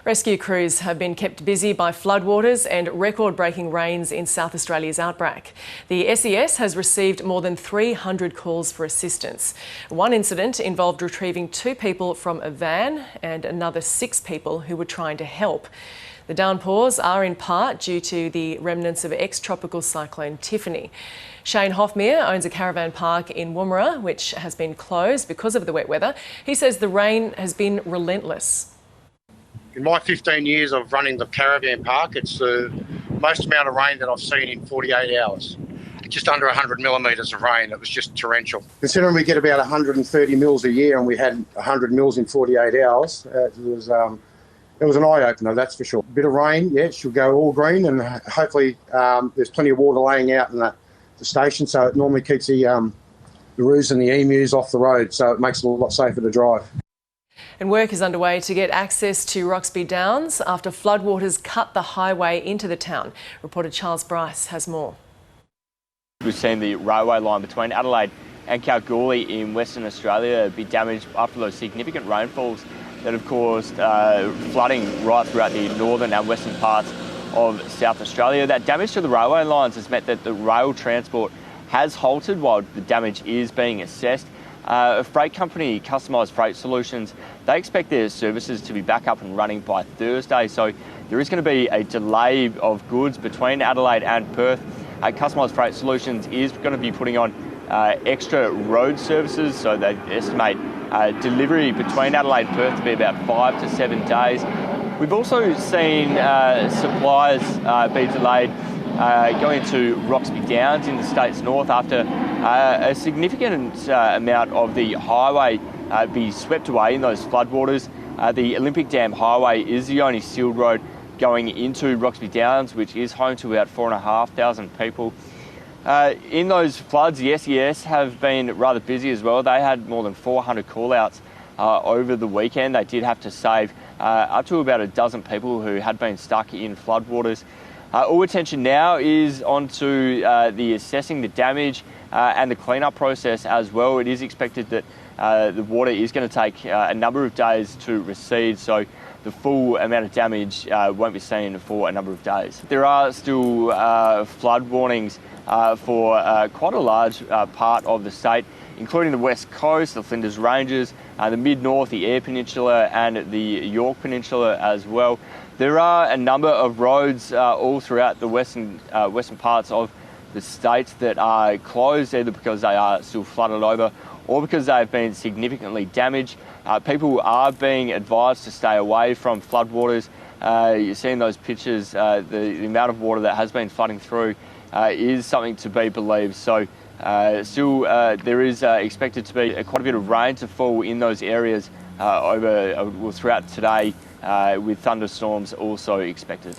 Rescue crews have been kept busy by floodwaters and record-breaking rains in South Australia's outback. The SES has received more than 300 calls for assistance. One incident involved retrieving 2 people from a van and another 6 people who were trying to help. The downpours are in part due to the remnants of ex-tropical cyclone Tiffany. Shane Hoffmeyer owns a caravan park in Woomera, which has been closed because of the wet weather. He says the rain has been relentless. In my 15 years of running the caravan park, it's the most amount of rain that I've seen in 48 hours. Just under 100 millimetres of rain. It was just torrential. Considering we get about 130 mils a year and we had 100 mils in 48 hours, it was an eye-opener, that's for sure. A bit of rain, yeah, it should go all green, and hopefully there's plenty of water laying out in the station, so it normally keeps the roos and the emus off the road, so it makes it a lot safer to drive. And work is underway to get access to Roxby Downs after floodwaters cut the highway into the town. Reporter Charles Bryce has more. We've seen the railway line between Adelaide and Kalgoorlie in Western Australia be damaged after those significant rainfalls that have caused flooding right throughout the northern and western parts of South Australia. That damage to the railway lines has meant that the rail transport has halted while the damage is being assessed. A freight company, Customised Freight Solutions, they expect their services to be back up and running by Thursday, so there is going to be a delay of goods between Adelaide and Perth. Customised Freight Solutions is going to be putting on extra road services, so they estimate delivery between Adelaide and Perth to be about 5 to 7 days. We've also seen supplies be delayed going to Roxby Downs in the state's north after a significant amount of the highway be swept away in those floodwaters. The Olympic Dam Highway is the only sealed road going into Roxby Downs, which is home to about 4,500 people. In those floods, the SES have been rather busy as well. They had more than 400 call-outs over the weekend. They did have to save up to about a dozen people who had been stuck in floodwaters. All attention now is onto the assessing the damage and the clean-up process as well. It is expected that the water is going to take a number of days to recede, so the full amount of damage won't be seen for a number of days. There are still flood warnings for quite a large part of the state, including the west coast, the Flinders Ranges, the mid-north, the Eyre Peninsula and the York Peninsula as well. There are a number of roads all throughout the western parts of the state that are closed, either because they are still flooded over or because they have been significantly damaged. People are being advised to stay away from floodwaters. You're seeing those pictures, the amount of water that has been flooding through is something to be believed. So still there is expected to be quite a bit of rain to fall in those areas throughout today, with thunderstorms also expected.